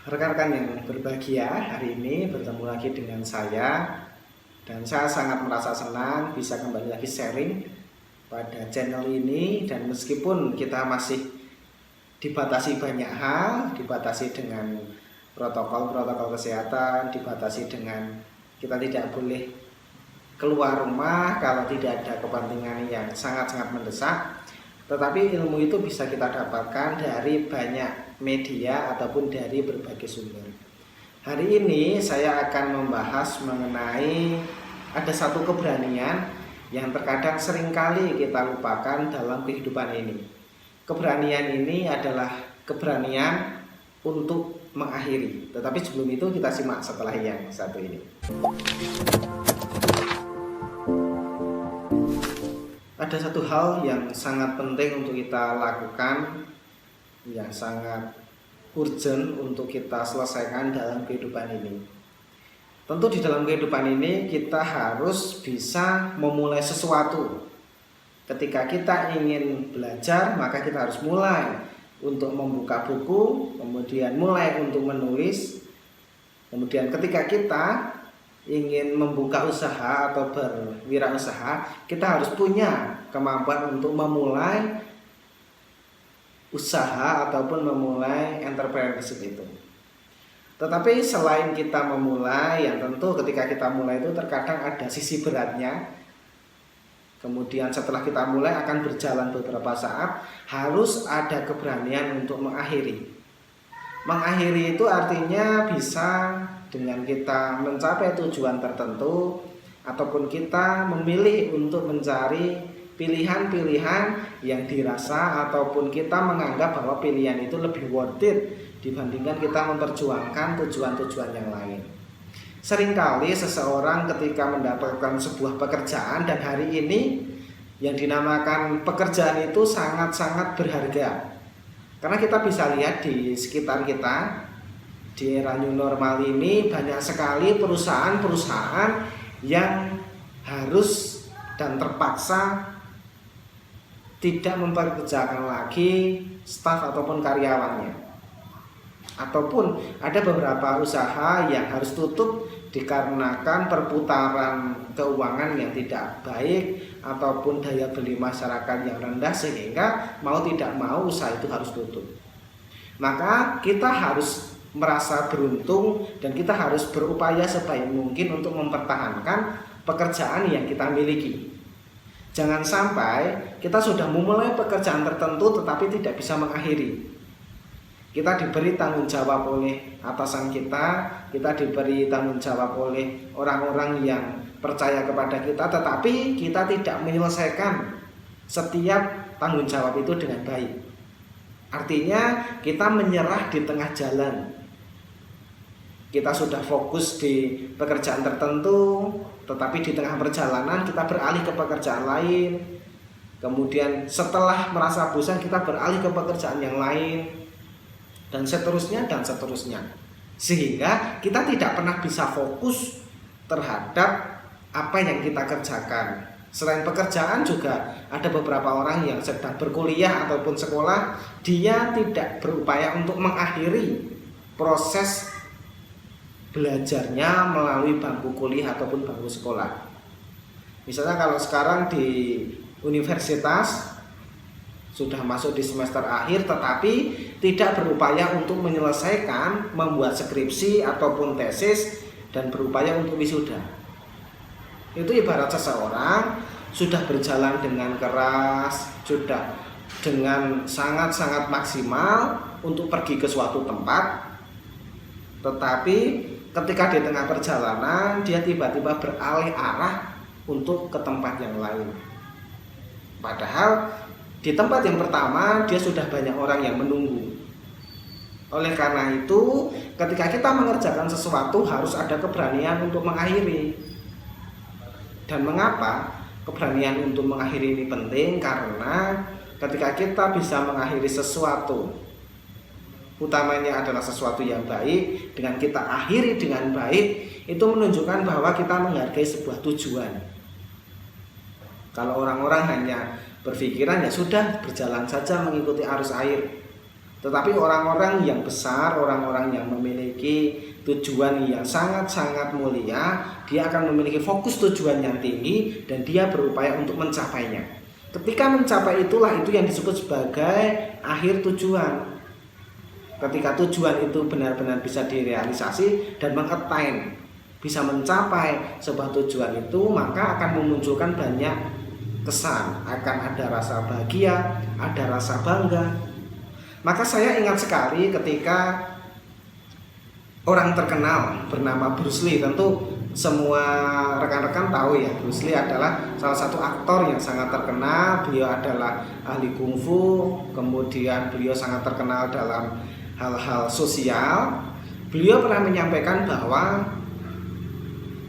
Rekan-rekan yang berbahagia, hari ini bertemu lagi dengan saya dan saya sangat merasa senang bisa kembali lagi sharing pada channel ini. Dan meskipun kita masih dibatasi banyak hal, dibatasi dengan protokol kesehatan, dibatasi dengan kita tidak boleh keluar rumah kalau tidak ada kepentingan yang sangat-sangat mendesak, tetapi ilmu itu bisa kita dapatkan dari banyak media ataupun dari berbagai sumber. Hari ini saya akan membahas mengenai ada satu keberanian yang terkadang seringkali kita lupakan dalam kehidupan ini. Keberanian ini adalah keberanian untuk mengakhiri. Tetapi sebelum itu kita simak setelah yang satu ini. Ada satu hal yang sangat penting untuk kita lakukan, yang sangat urgent untuk kita selesaikan dalam kehidupan ini. Tentu di dalam kehidupan ini kita harus bisa memulai sesuatu. Ketika kita ingin belajar, maka kita harus mulai untuk membuka buku, kemudian mulai untuk menulis. Kemudian ketika kita ingin membuka usaha atau berwirausaha, kita harus punya kemampuan untuk memulai usaha ataupun memulai entrepreneurship itu. Tetapi selain kita memulai, yang tentu ketika kita mulai itu terkadang ada sisi beratnya. Kemudian setelah kita mulai akan berjalan beberapa saat, harus ada keberanian untuk mengakhiri. Mengakhiri itu artinya bisa dengan kita mencapai tujuan tertentu, ataupun kita memilih untuk mencari pilihan-pilihan yang dirasa ataupun kita menganggap bahwa pilihan itu lebih worth it dibandingkan kita memperjuangkan tujuan-tujuan yang lain. Seringkali seseorang ketika mendapatkan sebuah pekerjaan, dan hari ini yang dinamakan pekerjaan itu sangat-sangat berharga. Karena kita bisa lihat di sekitar kita, di era new normal ini banyak sekali perusahaan-perusahaan yang harus dan terpaksa tidak mempekerjakan lagi staf ataupun karyawannya. Ataupun ada beberapa usaha yang harus tutup dikarenakan perputaran keuangan yang tidak baik ataupun daya beli masyarakat yang rendah, sehingga mau tidak mau usaha itu harus tutup. Maka kita harus merasa beruntung dan kita harus berupaya sebaik mungkin untuk mempertahankan pekerjaan yang kita miliki. Jangan sampai kita sudah memulai pekerjaan tertentu tetapi tidak bisa mengakhiri. Kita diberi tanggung jawab oleh atasan kita diberi tanggung jawab oleh orang-orang yang percaya kepada kita, tetapi kita tidak menyelesaikan setiap tanggung jawab itu dengan baik. Artinya kita menyerah di tengah jalan. Kita sudah fokus di pekerjaan tertentu, tetapi di tengah perjalanan kita beralih ke pekerjaan lain. Kemudian setelah merasa bosan kita beralih ke pekerjaan yang lain, dan seterusnya dan seterusnya. Sehingga kita tidak pernah bisa fokus terhadap apa yang kita kerjakan. Selain pekerjaan juga ada beberapa orang yang sedang berkuliah ataupun sekolah, dia tidak berupaya untuk mengakhiri proses belajarnya melalui bangku kuliah ataupun bangku sekolah. Misalnya kalau sekarang di universitas sudah masuk di semester akhir tetapi tidak berupaya untuk menyelesaikan membuat skripsi ataupun tesis dan berupaya untuk wisuda. Itu ibarat seseorang sudah berjalan dengan keras, sudah dengan sangat-sangat maksimal untuk pergi ke suatu tempat, tetapi ketika di tengah perjalanan dia tiba-tiba beralih arah untuk ke tempat yang lain. Padahal di tempat yang pertama dia sudah banyak orang yang menunggu. Oleh karena itu, ketika kita mengerjakan sesuatu harus ada keberanian untuk mengakhiri. Dan mengapa keberanian untuk mengakhiri ini penting? Karena ketika kita bisa mengakhiri sesuatu, utamanya adalah sesuatu yang baik, dengan kita akhiri dengan baik, itu menunjukkan bahwa kita menghargai sebuah tujuan. Kalau orang-orang hanya berpikiran ya sudah berjalan saja mengikuti arus air, Tetapi orang-orang yang besar, orang-orang yang memiliki tujuan yang sangat-sangat mulia, dia akan memiliki fokus tujuan yang tinggi dan dia berupaya untuk mencapainya. Ketika mencapai itulah itu yang disebut sebagai akhir tujuan. Ketika tujuan itu benar-benar bisa direalisasi dan mengattain, bisa mencapai sebuah tujuan itu, maka akan memunculkan banyak kesan, akan ada rasa bahagia, ada rasa bangga. Maka saya ingat sekali ketika orang terkenal bernama Bruce Lee, tentu semua rekan-rekan tahu ya, Bruce Lee adalah salah satu aktor yang sangat terkenal. Beliau adalah ahli kungfu, kemudian beliau sangat terkenal dalam hal-hal sosial. Beliau pernah menyampaikan bahwa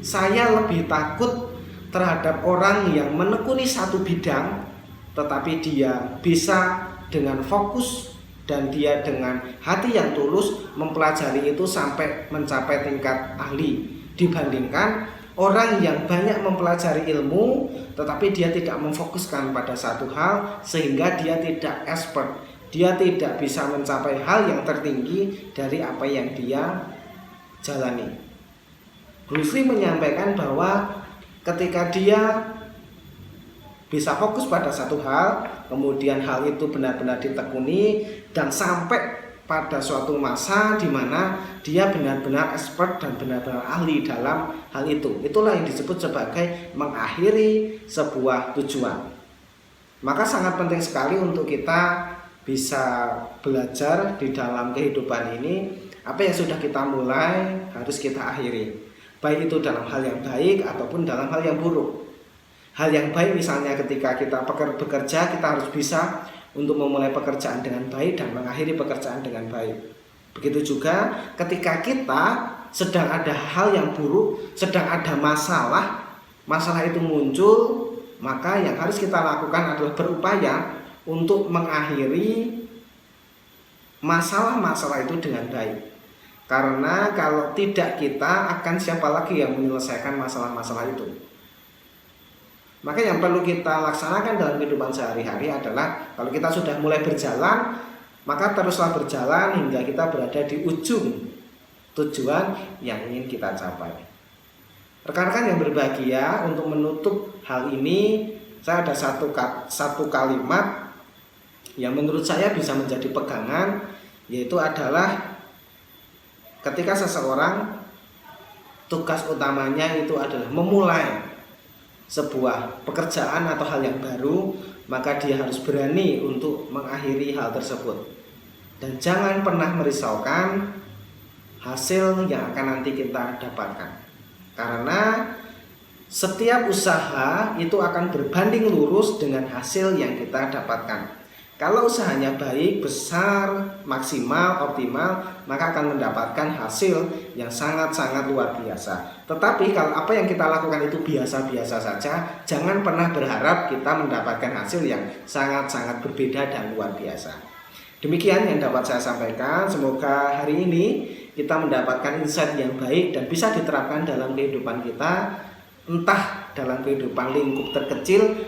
saya lebih takut terhadap orang yang menekuni satu bidang tetapi dia bisa dengan fokus dan dia dengan hati yang tulus mempelajari itu sampai mencapai tingkat ahli, dibandingkan orang yang banyak mempelajari ilmu tetapi dia tidak memfokuskan pada satu hal sehingga dia tidak expert, dia tidak bisa mencapai hal yang tertinggi dari apa yang dia jalani. Bruce Lee menyampaikan bahwa ketika dia bisa fokus pada satu hal, kemudian hal itu benar-benar ditekuni dan sampai pada suatu masa di mana dia benar-benar expert dan benar-benar ahli dalam hal itu. Itulah yang disebut sebagai mengakhiri sebuah tujuan. Maka sangat penting sekali untuk kita bisa belajar di dalam kehidupan ini. Apa yang sudah kita mulai harus kita akhiri, baik itu dalam hal yang baik ataupun dalam hal yang buruk. Hal yang baik misalnya ketika kita bekerja, kita harus bisa untuk memulai pekerjaan dengan baik dan mengakhiri pekerjaan dengan baik. Begitu juga ketika kita sedang ada hal yang buruk, sedang ada masalah itu muncul, maka yang harus kita lakukan adalah berupaya untuk mengakhiri masalah-masalah itu dengan baik. Karena kalau tidak, kita akan siapa lagi yang menyelesaikan masalah-masalah itu? Maka yang perlu kita laksanakan dalam kehidupan sehari-hari adalah kalau kita sudah mulai berjalan, maka teruslah berjalan hingga kita berada di ujung tujuan yang ingin kita capai. Rekan-rekan yang berbahagia, untuk menutup hal ini, saya ada satu kalimat yang menurut saya bisa menjadi pegangan, yaitu adalah ketika seseorang tugas utamanya itu adalah memulai sebuah pekerjaan atau hal yang baru, maka dia harus berani untuk mengakhiri hal tersebut. Dan jangan pernah merisaukan hasil yang akan nanti kita dapatkan. Karena setiap usaha itu akan berbanding lurus dengan hasil yang kita dapatkan. Kalau usahanya baik, besar, maksimal, optimal, maka akan mendapatkan hasil yang sangat-sangat luar biasa. Tetapi kalau apa yang kita lakukan itu biasa-biasa saja, jangan pernah berharap kita mendapatkan hasil yang sangat-sangat berbeda dan luar biasa. Demikian yang dapat saya sampaikan. Semoga hari ini kita mendapatkan insight yang baik dan bisa diterapkan dalam kehidupan kita, entah dalam kehidupan lingkup terkecil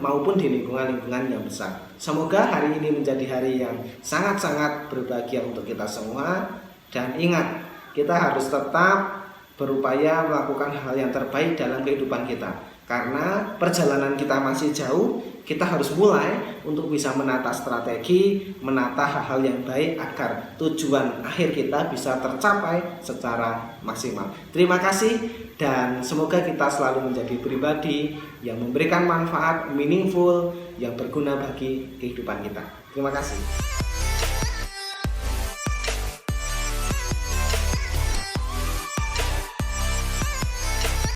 maupun di lingkungan-lingkungan yang besar. Semoga hari ini menjadi hari yang sangat-sangat berbahagia untuk kita semua. Dan ingat, kita harus tetap berupaya melakukan hal yang terbaik dalam kehidupan kita. Karena perjalanan kita masih jauh, kita harus mulai untuk bisa menata strategi, menata hal-hal yang baik agar tujuan akhir kita bisa tercapai secara maksimal. Terima kasih dan semoga kita selalu menjadi pribadi yang memberikan manfaat, meaningful, yang berguna bagi kehidupan kita. Terima kasih.